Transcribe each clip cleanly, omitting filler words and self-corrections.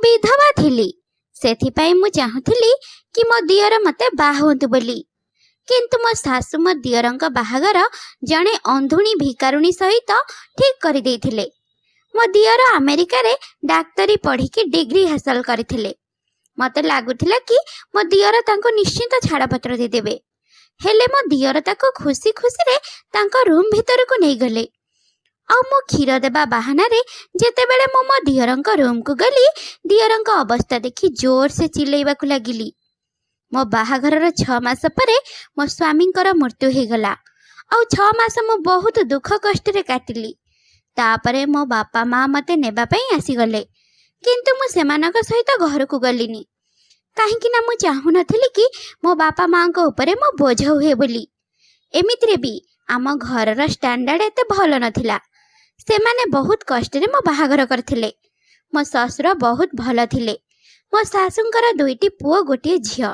विधवा थिली सेथिपाई मु चाहुथिली कि मो दियर मते बाहा हुंतु बोली। किंतु मो सासु मो दियरंक बाहागर जणे अंधुणी भिकारुणी सहित ठीक कर देइथिले। मो दियर अमेरिका रे डाक्तरी पढ़ी की डिग्री हासिल करथिले। मते लागुथिला कि मो दियर तांको निश्चित छाड़पत्र दे देबे। हेले मो दियर ताको खुशी खुशी रे तांको रूम भीतर को नहीं गले। आ मो क्षीर देबा बहाना रे जेते बेले मो दियरंक रूम को गली दियरंक अवस्था देखी जोर से चिल्लैबा को लागिली। मो बाहाघरर 6 मास परे मो स्वामींकर मृत्यु हो गला। आ 6 मास मो बहुत दुख कष्ट रे काटिली। तापरे मो बापा माँ मते नेबा पई आसी गले। किंतु मु सेमानक सहित घर को गलिनी काहेकि ना मु चाहू नथिली कि मो बापा माँ को ऊपर मो बोझ हुए बोली। एमितिरे भी आम घरर स्टैंडर्ड एते भल नथिला। सेमाने बहुत कष्ट रे मो बाहाघर करथिले। मो ससुर बहुत भल थिले। मो सासुंकर 2टी पुओ गोटे झियो।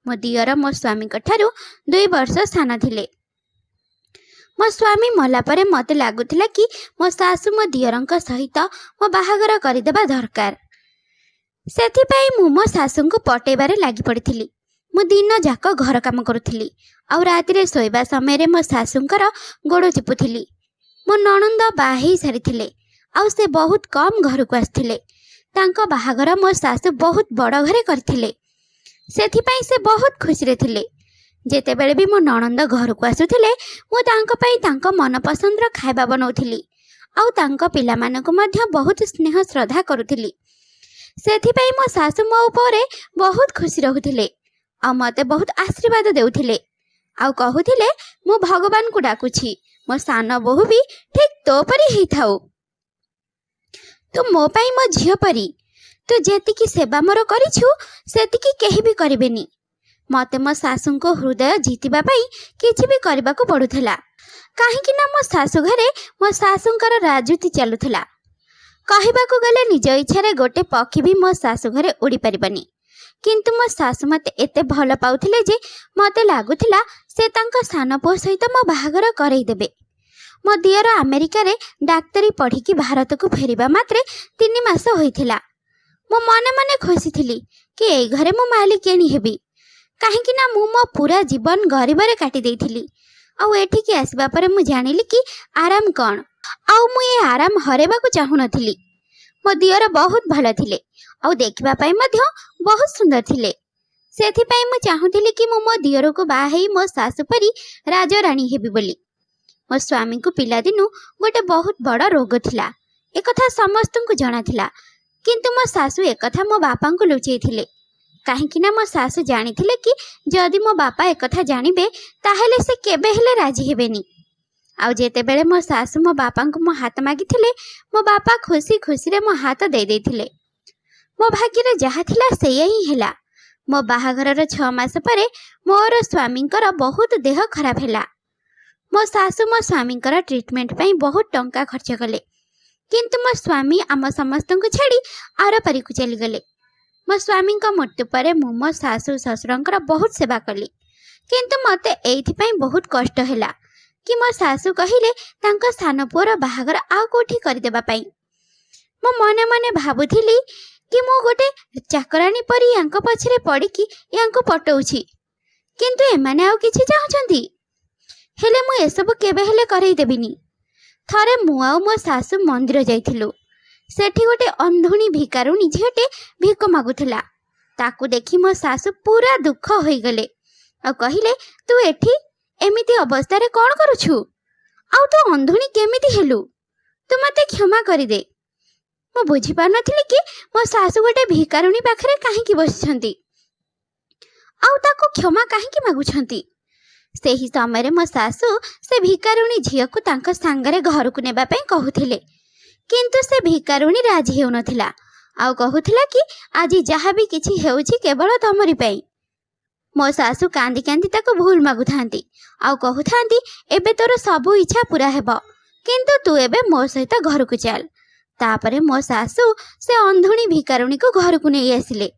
मो दियर मो स्वामी ठारू 2 वर्ष सान थिले। मो स्वामी मला परे मते लागुथिला कि मो सासु मो दियरंक सहित मो बाहाघर करदेबा दरकार। सेथिपाई मो सासुंको पटेबारे लागी पड़िथिली। मु दिन जाक घर काम करुथिली आ रातिरे सोइबा समय रे मो सासुंकर गोड़ चिपुथिली। मो नणंद बाही सारिथिले आ से बहुत कम घर को आस्थिले। तांको बाहाघर मो सासु बहुत बड़ घरे करथिले। सेथिपाई से बहुत खुशी रे थिले। जेते बेले भी मो नणंद घर को आसुथिले मु तांको पई तांको मन पसंद रो खाइबा बनौथिली आ तांको पिला मानको मध्य बहुत स्नेह श्रद्धा करुथिली। सेथिपाई मो सासु मो ऊपर बहुत खुशी रहुथिले आ मते बहुत आशीर्वाद देउथिले आ कहुथिले मु भगवान को डाकुछि मो सान बहु भी ठीक तो परी ही थाउ। तू मो पाई मो झियो परी तू जेतिकी सेवा मोर करिछु सेतिकी केही भी करिबेनी। मते मो सासु को हृदय जीतिबा पाई किछि भी करबा को पडुथला काहेकि ना मो सासु घरे मो सासुंकर राजूती चलुथला। कहबा को गले निज इच्छा रे गोटे पक्षी भी मो सासु घरे उड़ी परिबनी। किंतु मो सासु मते एते भल पाउथिले जे मते लागुथिला से तांका सान पुओ सहित मो बाहाघर करई देबे। मो दियर अमेरिका रे डाक्तरी पढ़ी की भारत को फेरिबा मात्रे 3 मास होइथिला। मो मने मने खुशी थिली कि ए घरे मो मालिकेणी हेबी काहेकि ना मो पूरा जीवन गरीबरे काटी देइथिली। आ एठी की आसीबा परे मु जानिली कि आराम कौन आ मु ए आराम हरेबा को चाहू नथिली। मो दियर बहुत भल थिले आ देखिबा पई मध्य बहुत सुंदर थिले। सेथिपाई मु चाहूथिली कि मो दियर को बाहेई मो सासु परी राजराणी हेबी बोली। मो स्वामी को पिला दिनु गोटे बहुत बड़ रोग थिला। एक कथा समस्त को जणा थिला किंतु मो सासु एक कथा मो बापा को लुचेई थिले काहेकि ना मो सासु जानी थिले कि जदि मो बापा एक कथा जानिबे ताहेले से केबे हेले राजी हेबेनी। आ जेते बेले मो सासु मो बापा को मो हाथ मागी थिले मो बापा खुशी खुशी रे मो हाथ दे देथिले। मो भाग्य रे जहा थिला सेया ही हेला। मो बाहाघरर 6 मास परे मोर स्वामींकर बहुत देह खराब हेला। मो सासु मो स्वामींकर ट्रीटमेंट पई बहुत टंका खर्च कले किंतु मो स्वामी आम समस्त को छाड़ी आर पारी को चली गले। मो स्वामी मृत्यु पर मो सासु ससुरंकर बहुत सेवा कली किंतु मते एथि पई बहुत कष्ट हैला कि मो सासु कहिले तांका सान पुअर बाहागर आ कोठी कर देबा पई। मो मने मने भाबुथिली कि मो गोटे चाकरानी परी यांको पछरे पड़ी कि यांको पटौछि किंतु एमाने आ किछि चाहुछंती हेले मु एसबु केबे हेले करई देबिनी। थरे मु आ मो सासु मंदिर जाइथिलु। सेठी गोटे अंधुणी भिकारुणी झीटे भिक मागुथिला। ताकू देखी मो सासु पूरा दुख होई गले आ कहिले तू एठी एमिति अवस्था रे कोन करूछु आ तू अंधुणी केमिति हेलु तू मते क्षमा करि दे। मो बुझी पार नथिली कि मो सासु गोटे भिकारुणी पाखरे काहे की बसिछंती आ ताको क्षमा काहे की मागुछंती। सेही समय रे मो सासु से भिकारुणी झियो को तांका सांगरे घर को नेबा पई कहूथिले किंतु से भिकारुणी राजी हेउ नथिला आ कहूथिला कि आजी जहा भी किछि हेउछि केवल तमरी पई। मो सासु कांदी कांदी ताको भूल मागुथांती आ कहूथांती एबे तोर सबु इच्छा पूरा हेबो किंतु तू एबे मो सहित घर को चल। तापरे मो सासु से अंधुणी भिकारुणी को घर को नहीं आसिले।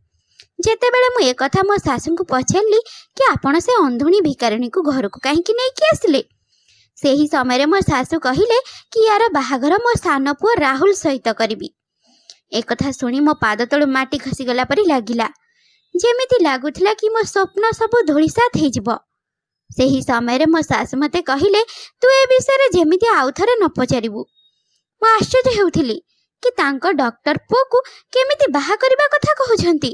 जेते बेले मु एक कथा मो सासु को पछारली कि आपण से अंधुणी भिकारुणी को घर को काहे कि नहीं कि आसिले। सेही समय मो सासु कहिले कि यार बाहागर मो सान पुओ राहुल सहित करिबी। एकथा शुणी मो पाद तलु माटी खसीगला परी लागिला, जेमिति लागुथिला कि मो स्वप्न सबु धूलिसात हो। सेही समय मो सासु मते कहिले, तू ए विषय जेमिति आउ थरे न पचारिबु। मो आश्चर्य हेउथिली कि तांको डॉक्टर पुओ को केमिति बाहा करिबा कथा कहउछंती,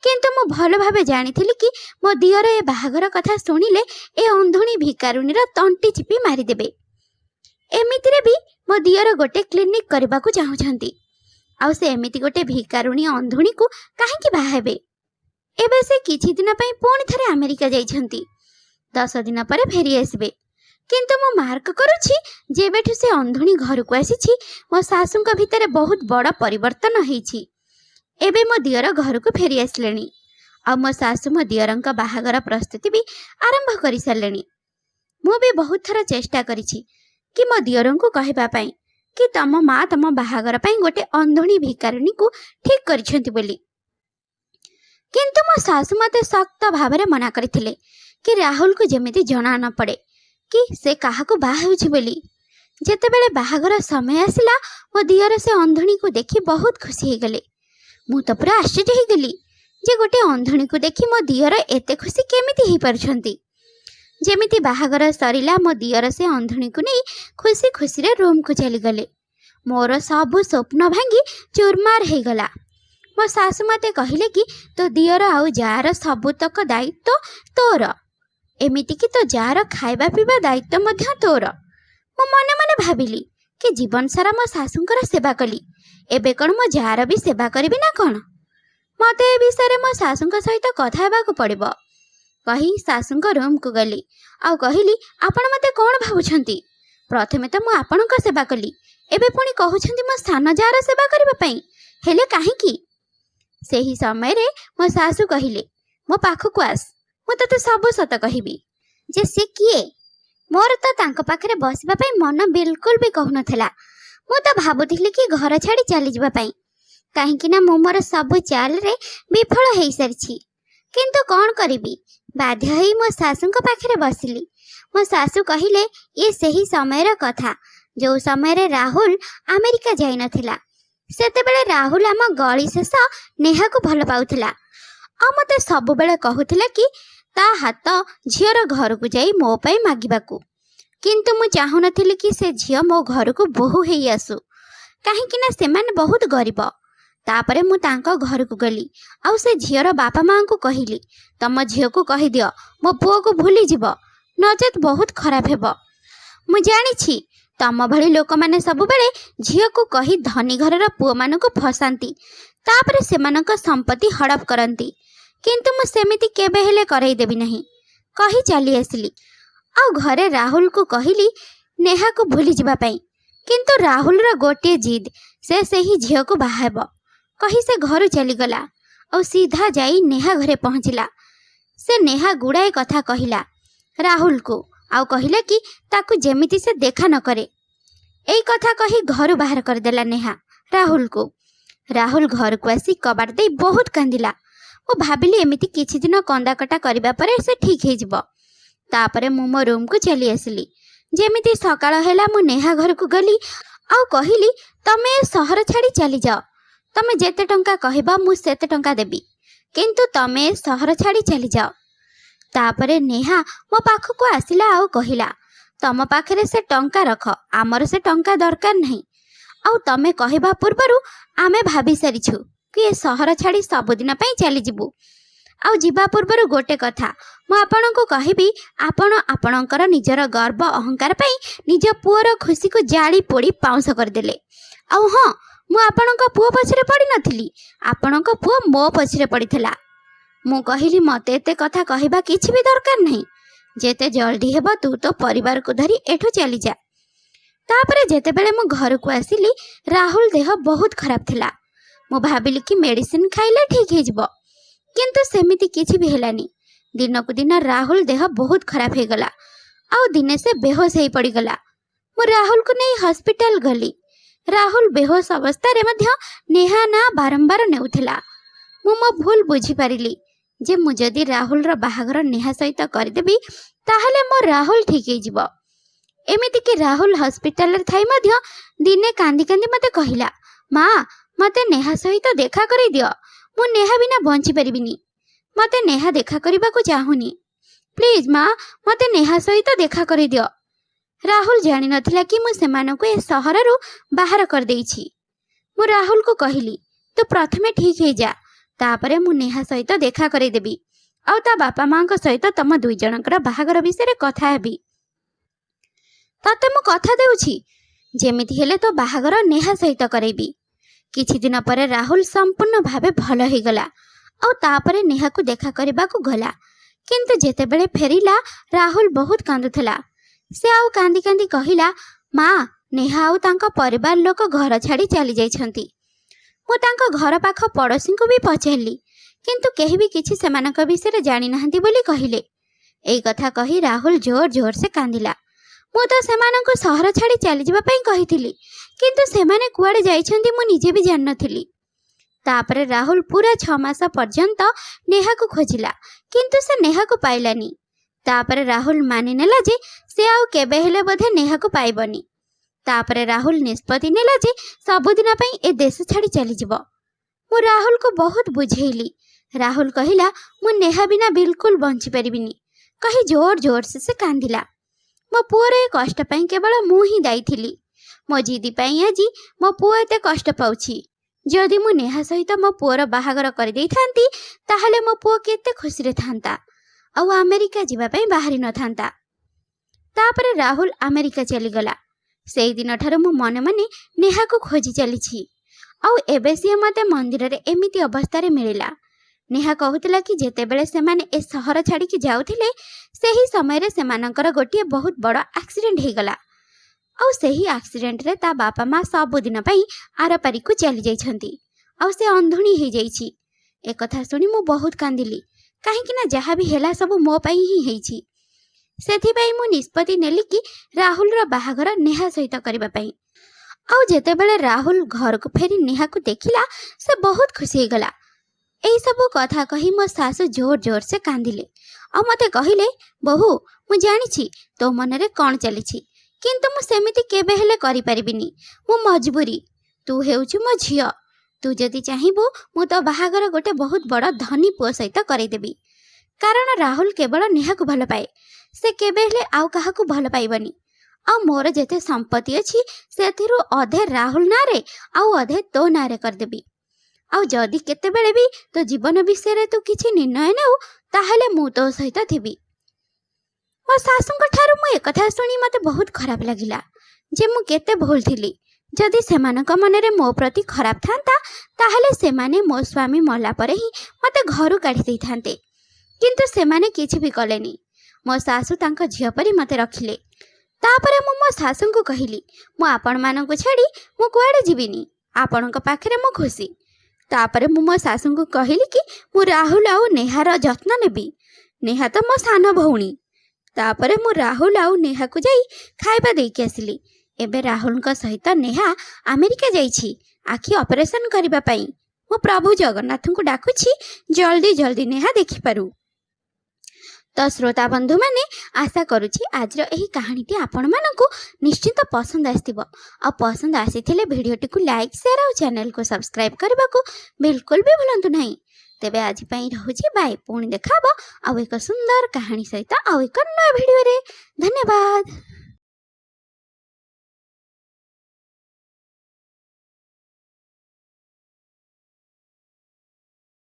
किंतु मो भल भाबे जानिथिली कि मो दियर ए बाहागर कथा सुनिले ए अंधुणी भिकारुणीर तंटी चिपी मारी देबे। एमितिरे भी मो दियर गोटे क्लिनिक करबाकू चाहुछंती, आउ से एमिति गोटे भिकारुणी अंधुणी को काहेकि बाहा हेबे। एबे से किछि दिन पई पुणी थरे अमेरिका जाइछंती, 10 दिन पर फेरी आसबे। किंतु मो मार्क करुछि जेबेठु से अंधुणी घर को आसीछि मो सासुंक भितरे बहुत बड़ परिवर्तन होईछि। एबे मो दियर घर को फेरी आसलेनी, आ मो सासु मो दियरंक बाहागर प्रस्तुति भी आरंभ करि सारलेनी। मु भी बहुत थर चेष्टा करिछि कि मो दियरंकु कहबा पई कि तम माँ तम बाहागर पई गोटे अंधुणी भिकारिणी को ठीक करिसेंती बोली, किंतु मो सासु मते सख्त भावरे मना करथिले कि राहुल को जेमिति जना न पड़े कि से काहाकू बाहा होछि बोली। जेतेबेले बाहागर समय आसिला मो दियर से अंधुणी को देखि बहुत खुशी हो गले। मु तो पूरा आश्चर्य हो गली जे गोटे अंधुणी को देखि मो दियर एते खुशी केमिति हो पारछंती। जेमिति बाहागर सरिला मो दियर से अंधुणी को नहीं खुशी खुशी रे रूम को चली गले। मोर सबु स्वप्न भांगी चूरमार हो गला। मो सासु मते कहिले कि तो दियर आउ जार सबुतक दायित्व तोर, एमिति कि तो जार खाइबा पीबा दायित्व मध्य तोर। मो मने मने भाबिली कि जीवन सारा मो सासुंकर सेवा कली, एबे कौन मो जार भी सेवा करिबि ना कौन। मते ए विषय मो सासुंक सहित कथा हेबाकू पड़िबो कही सासुंक रूम को गली आउ कहिली, आपण मते कौन भाबुछंती? प्रथमे तो मो आपणक सेवा कली, एबे पुणी कहउछंती मो सान जार सेवा करिबा पई, हेले काहेकि? सेही समय रे मो सासु कहिले, मो पाखकू आस, मु तते सब सत कहिबी जे से किए। मोर तो तांको पाखरे बसिबा पई मन बिल्कुल भी कहु नथला। मु तो भाबुथिली कि घर छाड़ी चली जिबा पई, काहेकि ना मु मोर सब चाल रे विफल हेई सारिछि। किंतु कोन करिबी, बाध्य हेई मो सासुंक पाखरे बसिली। मो सासु कहिले, ये सही समयर कथा जो समय रे राहुल अमेरिका जाई नथिला। सेतेबेले राहुल आम गली शेष नेहा को भल पाउथिला, आ मते सब बेले कहूथिला कि ता हाथ झियर घर को जाई मो पई मागिबाकू। किंतु मु चाहू नथिली कि से झियो मो घर को बोहू हेई आसु, काहेकि ना सेमाने बहुत गरीब। तापरे मु तांको घर को गली आउ से झियर बापा माँ को कहिली, तम झियो को कहि दियो मो पुओ को भूली जिवो, नचेत बहुत खराब हेबो। मु जानिछि तम भली लोक माने सब बेले झियो को कहि धनी घरर पुओ मान को फसांती, तापरे सेमानक संपत्ति हड़प करंती। किंतु मु सेमिति केबे हेले करई देबी नहीं कही चली आसिली। आउ घरे राहुल को कहिली नेहा को भूली जिबा पई, किंतु राहुल रा गोटे जिद से सही झियो को बाहाबो कही से घर चली गला और सीधा जाई नेहा घरे पहुंचला। से नेहा गुड़ाए कथा कहिला राहुल को, आउ कहिला कि ताकू जेमिति से देखा न करे। एई कथा कही घर बाहर कर देला नेहा राहुल को। राहुल घर को आसी कबाट दे बहुत कांदिला। मु भाबिली एमिति किछि दिन कंदा कटा करिबा परे से ठीक हे जिवो। तापरे मु मो रूम को चली आसिली। जेमिति सकाळ हेला मु नेहा घर को गली आउ कहिली, तमे शहर छाड़ी चली जाओ, तमे जेते टंका कहबा मु सेते टंका देबी, किंतु तमे शहर छाड़ी चली जाओ। तापरे नेहा मो पाख को आसिला आउ कहिला, तम पाखरे से टंका रख, आमर से टंका दरकार नहीं। आउ तमे कहबा पूर्वरु आमे भाभी सारिछु कि ए शहर छाड़ी सबुदिन पई चली जिबु। आउ जिबा पूर्वरु गोटे कथा मु आपनको कहिबी, आपण आपणकर निजर गर्व अहंकार पई निज पुअर खुशी को जाली पोड़ी पाउंस कर देले। आउ हां, मु आपणक पुओ पछरे पड़ी नथिली, आपणक पुओ मो पछरे पड़िथला। मु कहिली, मते एते कथा कहिबा किछि भी दरकार नहीं, जेते जल्दी हेबो तू तो परिवार को धरी एठो चली जा। तापरे जेते बेले मु घर को आसिली राहुल देह बहुत खराब थिला। मु भाबिली कि मेडिसिन खाइले ठीक हे जिवो, किंतु सेमिति किछि भी हेलानी। दिन को दिन राहुल देह बहुत खराब हे गला आउ दिने से बेहोश हे पड़ी गला। मु राहुल को नहीं हॉस्पिटल गली। राहुल बेहोश अवस्था रे मध्य नेहा ना बारंबार नेउथिला। मु मो भूल बुझी पारिली जे मु जदि राहुल रो बाहागर नेहा सहित करदेबी ताहले मो राहुल ठीक हे जिवो। एमिति कि राहुल हॉस्पिटल रे थाई मध्य दिने कांदी कांदी मते कहिला, माँ मते नेहा सहित देखा करेई दियो। मु नेहा बिना बंची परिबिनी। मते नेहा देखा करबाकू चाहुनी। प्लीज माँ, मते नेहा सहित देखा करेई दियो। राहुल जानि नथिला कि मु सेमानकू ए सहररू बाहर कर देइछि। मु राहुल को कहिली, तू प्रथमे ठीक हे जा, तापरे मु नेहा सहित देखा करेई देबी। आउ ता बापा माँ सहित तम दुई जनकर बाहागर विषय कथा हेबी। तते मु कथा देउछि, जेमिति हेले तो बाहागर नेहा सहित करेबी। किछि दिन परे राहुल संपूर्ण भावे भल हो गला। आउ तापरे नेहा को देखा करबाकू गला। किंतु जेतेबेले फेरिला राहुल बहुत कांदुथला। से आउ कांदी कांदी कहिला, माँ, नेहा आउ तांको परिवार लोक घर छाड़ी चली जाइछंती। मु तांको घर पाख पड़ोसी को भी पचारली, किंतु केही भी किछि सेमानक विषय जानि नाहंती बोली कहिले। एई कथा कही राहुल जोर जोर से कांदिला। मु तो सेमानंको सहर छाड़ी चली जिबा पई कहिथिली, किंतु सेमाने कुआडे जाइछंती मु निजे भी जान नथिली। तापरे राहुल पूरा 6 मास पर्यंत नेहा को खोजिला, किंतु से नेहा को पाइलानी। तापरे राहुल मानि नेला जे से आउ केबे हेले बोधे नेहा को पाइबनी। तापरे राहुल निष्पत्ति नेला जे सबुदिन पई ए देश छाड़ी चली जिवो। मु राहुल को बहुत बुझेइली। राहुल कहिला, मु नेहा बिना बिल्कुल बंची परिबिनी। कही जोर जोर से कांदिला। मो पुअर ए कष्ट पई केवल मु ही दायी थिली। मो जिदी पई आजी मो पुआ एते कष्ट पाउछि। जदि मु नेहा सहित मो पुअर बाहागर कर देई थांती, ताहले मो पुआ केते खुशी रे थांता, आउ अमेरिका जिबा पई बाहरी न थांता। तापरे राहुल अमेरिका चली गला। सेई दिन ठारू मु मने मने नेहा को खोजी चलीछि। आउ एबे सिए मते मंदिर रे एमिति अवस्था रे मिलिला। नेहा कहूतिला कि जेतेबेले सेमाने ए सहर छाड़ी के जाउथिले, सेही समय रे सेमानकर गोटिए बहुत बड़ एक्सीडेंट हे गला। आउ सेही एक्सीडेंट रे ता बापा माँ सब दिन पई आरपारी को चली जाइछंती। आउ से अंधुणी हे जाइछि। ए कथा सुनी मु बहुत कांदिली, काहेकि ना जहा भी हेला सब मो पई ही हेछि। सेथि पई मु निष्पत्ति नेली कि राहुल रो बाहागर नेहा सहित करबा पई। आउ जेतेबेले राहुल घर को फेरी नेहा को देखिला, से बहुत खुशी हे गला। एई सब कथा कही मो सासु जोर जोर से कांदिले। आ मते कहिले, बहु, मु जानिछि तो मनरे कोन चलिछि, किंतु मु सेमिति केबे हेले करि परिबिनी। मु मजबूरी। तू हेउछु मो झियो। तू जदि चाहिबो मु तो बाहागर गोटे बहुत बड़ धनी पुओ सहित करि देबी। कारण राहुल केवल नेहा को भल पाए, से केबे हेले आउ काहा को भल पाइबनी। आ मोर जेते संपत्ति अछि सेथिरु अधे राहुल नारे आउ अधे तो नारे कर देबी। आउ जदि केतेबेले भी तो जीवन विषय रे तू किछि निर्णय नेउ, ताहले मु तो सहित थिबी। मो सासुंक ठारू मु एकथा सुनी मते बहुत खराब लागिला जे मु केते भूल थिली। जदि सेमानक मनरे मो प्रति खराब थांता, ताहले सेमाने मो स्वामी मला परे ही मते घरु काढी देई थांते, किंतु सेमाने किछि भी कलेनी। मो सासु तांको झियो परी मते रखिले। तापरे मो सासुंकु कहिली, मु आपण मानकु छाडी मु कुआडे जिबिनी, आपणक पाखरे मु खुशी। तापरे मो सासुंकु कहिली कि मु राहुल आउ नेहार जत्न नेबी। नेहा तो मो सान भौणी। तापरे मु राहुल आउ नेहा को जाई खाइबा देकी आसिली। एबे राहुल सहित नेहा अमेरिका जाइछि आखि ऑपरेशन करिबा पई। मो प्रभु जगन्नाथ को डाकुछि जल्दी जल्दी नेहा देखि पारु। तो श्रोता बंधु माने आशा करुछि आज एही कहानीटी आपण मानकु निश्चित पसंद आस्तिबो। आ पसंद आसीथिले भिडियोटी को लाइक शेयर और चैनल को सब्सक्राइब करबा को बिल्कुल भी भूलंतु नहीं। तेबे आज पई रहूछि बाय। पुणी देखाबो आ एक सुंदर कहानी सहित आ एक नया भिडियो रे। धन्यवाद।